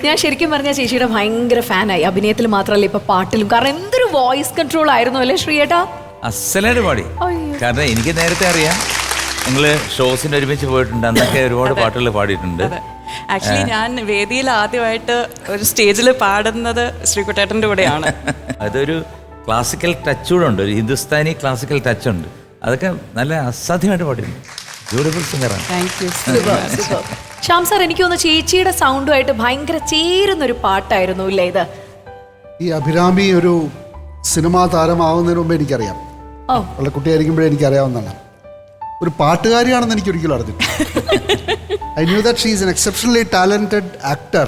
ഞാൻ ശരിക്കും പറഞ്ഞ ചേച്ചിയുടെ ഭയങ്കര ഫാനായി. അഭിനയത്തിൽ മാത്രമല്ല ഇപ്പൊ പാട്ടിലും. കാരണം എന്തൊരു വോയിസ് കൺട്രോൾ ആയിരുന്നു അല്ലേ ശ്രീയേട്ടാ? അസലായിട്ട് പാടി. കാരണം എനിക്ക് നേരത്തെ അറിയാം, നിങ്ങള് ഷോസിന് ഒരുമിച്ച് പോയിട്ടുണ്ട്, അന്നൊക്കെ ഒരുപാട് പാട്ടുകൾ പാടിയിട്ടുണ്ട്. ആക്ച്വലി ഞാൻ വേദിയിൽ ആദ്യമായിട്ട് ഒരു സ്റ്റേജിൽ പാടുന്നത് ശ്രീകുട്ടേട്ടൻ്റെ കൂടെയാണ്. അതൊരു ക്ലാസിക്കൽ ടച്ച് കൂടെ ഉണ്ട്, ഒരു ഹിന്ദുസ്ഥാനി ക്ലാസിക്കൽ ടച്ച് ഉണ്ട്. അതൊക്കെ നല്ല അസാധ്യമായിട്ട് പാടിയിട്ടുണ്ട്. ബ്യൂട്ടിഫുൾ സിംഗറാണ്. Thank you. ശ്യാം സാർ, എനിക്ക് തോന്നുന്നു ചേച്ചിയുടെ സൗണ്ടുമായിട്ട് ഭയങ്കര ചേരുന്നൊരു പാട്ടായിരുന്നു ഇല്ലേ ഇത്? ഈ അഭിരാമി ഒരു സിനിമാ താരമാവുന്നതിന് മുമ്പ് എനിക്കറിയാം. വളരെ കുട്ടിയായിരിക്കുമ്പോഴേ എനിക്കറിയാവുന്നതാണ്. ഒരു പാട്ടുകാരിയാണെന്ന് എനിക്ക് ഒരിക്കലും അറിഞ്ഞിട്ടില്ല. I knew that she is an exceptionally talented actor,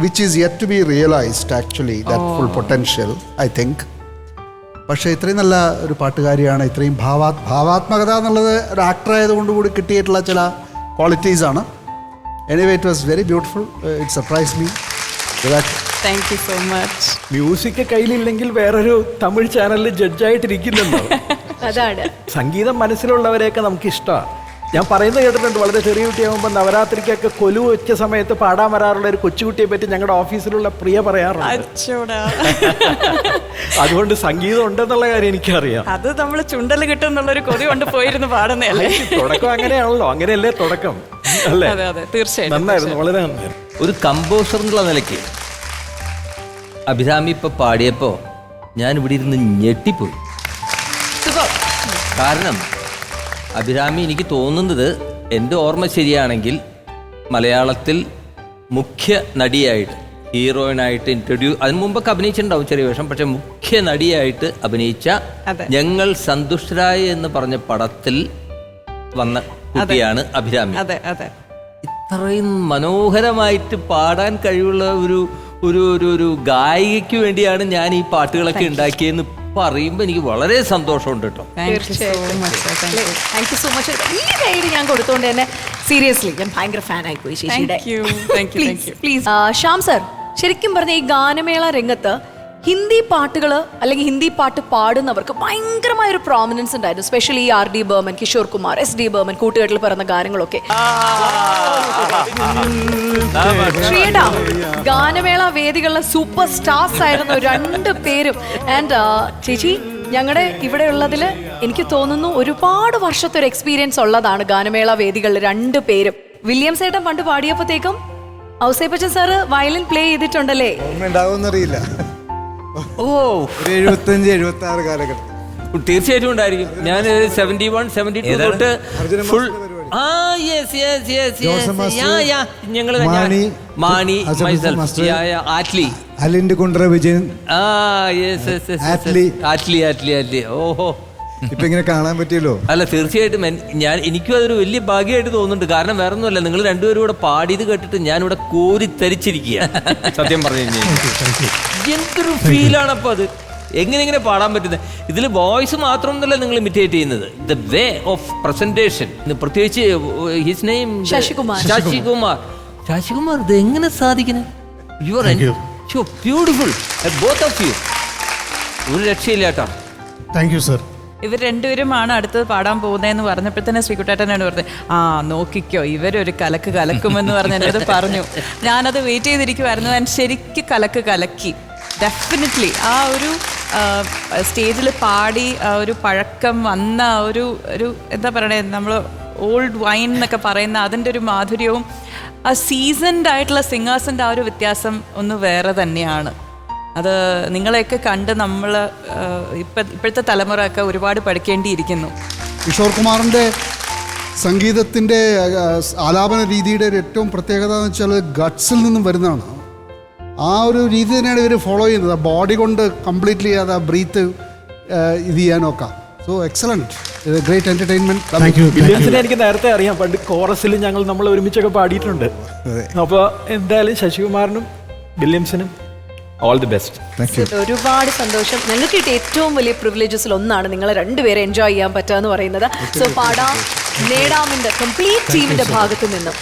which is yet to be realized actually, that full potential, I think. പക്ഷേ ഇത്രയും നല്ല ഒരു പാട്ടുകാരിയാണ്, ഇത്രയും ഭാവാത്മകത എന്നുള്ളത് ഒരു ആക്ടർ ആയതുകൊണ്ട് കൂടി കിട്ടിയിട്ടുള്ള ചില ക്വാളിറ്റീസ് ആണ്. Anyway it was very beautiful. It surprise me. Thank you so much. Music കയ്യിലില്ലെങ്കിൽ വേറൊരു തമിഴ് ചാനലിൽ ജഡ്ജായിട്ടിരിക്കില്ലെന്നോ? അതാണ്. സംഗീതം മനസ്സിലുള്ളവരെയൊക്കെ നമുക്ക് ഇഷ്ടമാണ്. ഞാൻ പറയുന്നത് കേട്ടിട്ടുണ്ട്, വളരെ ചെറിയ കുട്ടിയാകുമ്പോൾ നവരാത്രിക്കൊക്കെ കൊലു വെച്ച സമയത്ത് പാടാൻ വരാറുള്ള ഒരു കൊച്ചുകുട്ടിയെ പറ്റി ഞങ്ങളുടെ ഓഫീസിലുള്ള പ്രിയ പറയാറുണ്ട്. അതുകൊണ്ട് സംഗീതം ഉണ്ടെന്നുള്ള കാര്യം എനിക്കറിയാം. അത് നമ്മൾ ചുണ്ടല് കിട്ടും എന്നുള്ളൊരു കൊതി കൊണ്ട് പോയിരുന്നു പാടുന്നതല്ലേ. തുടക്കം അങ്ങനെയാണല്ലോ, അങ്ങനെയല്ലേ തുടക്കം അല്ലേ? അതെ അതെ, തീർച്ചയായും നന്നായിരുന്നു, വളരെ നന്നായിരുന്നു. ഒരു കമ്പോസർ എന്നുള്ള നിലയ്ക്ക് അഭിരാമി ഇപ്പൊ പാടിയപ്പോ ഞാൻ ഇവിടെ ഇരുന്ന് ഞെട്ടിപ്പോയി. കാരണം അഭിരാമി എനിക്ക് തോന്നുന്നത്, എൻ്റെ ഓർമ്മ ശരിയാണെങ്കിൽ മലയാളത്തിൽ മുഖ്യ നടിയായിട്ട്, ഹീറോയിനായിട്ട് അതിന് മുമ്പൊക്കെ അഭിനയിച്ചിട്ടുണ്ടാവും ചെറിയ വേഷം, പക്ഷെ മുഖ്യ നടിയായിട്ട് അഭിനയിച്ച ഞങ്ങൾ സന്തുഷ്ടരായ എന്ന് പറഞ്ഞ പടത്തിൽ വന്ന കുട്ടിയാണ് അഭിരാമി. ഇത്രയും മനോഹരമായിട്ട് പാടാൻ കഴിവുള്ള ഒരു ഗായികയ്ക്ക് വേണ്ടിയാണ് ഞാൻ ഈ പാട്ടുകളൊക്കെ ഉണ്ടാക്കിയെന്ന് പറയുമ്പോൾ എനിക്ക് വളരെ സന്തോഷമുണ്ട് കേട്ടോ. Thank you so much. ഈ ഗൈഡ് ഞാൻ കൊടുത്തോണ്ട് തന്നെ സീരിയസ്ലി ഞാൻ ഭയങ്കര ഫാനായി പോയി ചേച്ചിയുടെ. പ്ലീസ് ശ്യാം സർ, ശരിക്കും പറഞ്ഞ ഈ ഗാനമേള രംഗത്ത് ഹിന്ദി പാട്ടുകൾ അല്ലെങ്കിൽ ഹിന്ദി പാട്ട് പാടുന്നവർക്ക് ഭയങ്കരമായൊരു പ്രോമിനൻസ് ഉണ്ടായിരുന്നു. Specially R.D. Burman, Kishore Kumar, S.D. Burman, കൂട്ടുകെട്ടിൽ പിറന്ന ഗാനങ്ങളൊക്കെ. ശ്രീയേട്ടാ, ഗാനമേള വേദികളിലെ സൂപ്പർ സ്റ്റാർസ് ആയിരുന്നു രണ്ടു പേരും. ആൻഡ് ചേച്ചി, ഞങ്ങളുടെ ഇവിടെ ഉള്ളതിൽ എനിക്ക് തോന്നുന്നു ഒരുപാട് വർഷത്തെ ഒരു എക്സ്പീരിയൻസ് ഉള്ളതാണ് ഗാനമേള വേദികളിൽ രണ്ടു പേരും. വില്യംസ് ഏട്ടൻ പണ്ട് പാടിയപ്പോഴത്തേക്കും ഔസേപ്പച്ചൻ സാറ് വയലിൻ പ്ലേ ചെയ്തിട്ടുണ്ടല്ലേ? ഓർമ്മയുണ്ടാവുമെന്നറിയില്ല. ഓ, 75-76 കാലഘട്ടം തീർച്ചയായിട്ടും ഉണ്ടായിരിക്കും. ഞാൻ 71, 72 തൊട്ട് ഫുൾ ഞങ്ങള് മാണി, അലിന്റെ കുണ്ട്ര വിജയൻ, ഓഹോ, ഇപ്പൊ ഇങ്ങനെ കാണാൻ പറ്റിയല്ലോ. അല്ല, തീർച്ചയായിട്ടും എനിക്കും അതൊരു വലിയ ഭാഗ്യമായിട്ട് തോന്നുന്നുണ്ട്. കാരണം വേറെ ഒന്നുമല്ല, നിങ്ങൾ രണ്ടുപേരും കൂടെ പാടിയത് കേട്ടിട്ട് ഞാനിവിടെ കോരിത്തരിച്ചിരിക്കുക. സത്യം പറഞ്ഞു കഴിഞ്ഞാൽ എന്തൊരു ഫീലാണ് അപ്പൊ അത്. എങ്ങനെ പാടാൻ പറ്റുന്നത്? ഇതിൽ വോയിസ് മാത്രമൊന്നുമല്ല നിങ്ങൾ ഇമിറ്റേറ്റ് ചെയ്യുന്നത്, ദ വേ ഓഫ് പ്രസന്റേഷൻ. പ്രത്യേകിച്ച് ഹിസ് നെയിം ശശികുമാർ. ഇത് എങ്ങനെ സാധിക്കുന്നത്? You are so beautiful both of you. ഒരു രക്ഷയില്ല കേട്ടോ. Thank you sir. ഇവർ രണ്ടുപേരുമാണ് അടുത്തത് പാടാൻ പോകുന്നതെന്ന് പറഞ്ഞപ്പോൾ തന്നെ ശ്രീകുട്ടേട്ടനാണ് പറഞ്ഞത്, നോക്കിക്കോ ഇവരൊരു കലക്ക് കലക്കുമെന്ന് പറഞ്ഞ് എന്നത് പറഞ്ഞു. ഞാനത് വെയിറ്റ് ചെയ്തിരിക്കുമായിരുന്നു. ഞാൻ ശരിക്കും കലക്കി. ഡെഫിനറ്റ്ലി ആ ഒരു സ്റ്റേജിൽ പാടി ഒരു പഴക്കം വന്ന ഒരു എന്താ പറയണേ, നമ്മൾ ഓൾഡ് വൈൻ എന്നൊക്കെ പറയുന്ന അതിൻ്റെ ഒരു മാധുര്യവും ആ സീസൺഡ് ആയിട്ടുള്ള സിംഗേഴ്സിൻ്റെ ആ ഒരു വ്യത്യാസം ഒന്ന് വേറെ തന്നെയാണ്. അത് നിങ്ങളെയൊക്കെ കണ്ട് നമ്മൾ ഇപ്പോഴത്തെ തലമുറ ഒക്കെ ഒരുപാട് പഠിക്കേണ്ടിയിരിക്കുന്നു. കിഷോർ കുമാറിൻ്റെ സംഗീതത്തിൻ്റെ ആലാപന രീതിയുടെ ഏറ്റവും പ്രത്യേകത എന്ന് വെച്ചാൽ ഗട്ട്സിൽ നിന്നും വരുന്നതാണ്. ആ ഒരു രീതി തന്നെയാണ് ഇവർ ഫോളോ ചെയ്യുന്നത്. ആ ബോഡി കൊണ്ട് കംപ്ലീറ്റ്ലി അത് ആ ബ്രീത്ത് ഇത് ചെയ്യാനൊക്കെ. So excellent, great entertainment. വില്യംസിനെ എനിക്ക് നേരത്തെ അറിയാം, പണ്ട് കോറസിൽ നമ്മൾ ഒരുമിച്ചൊക്കെ പാടിയിട്ടുണ്ട്. അപ്പോൾ എന്തായാലും ശശികുമാറിനും വില്യംസിനും ഓൾ ദി ബെസ്റ്റ്. ഒരുപാട് സന്തോഷം. ഞങ്ങൾക്ക് കിട്ടിയ ഏറ്റവും വലിയ പ്രിവിലേജസിൽ ഒന്നാണ് നിങ്ങളെ രണ്ടുപേരെ എൻജോയ് ചെയ്യാൻ പറ്റുക എന്ന് പറയുന്നത്. സോ പാടാം നേടാമിന്റെ കംപ്ലീറ്റ് ടീമിന്റെ ഭാഗത്തു നിന്നും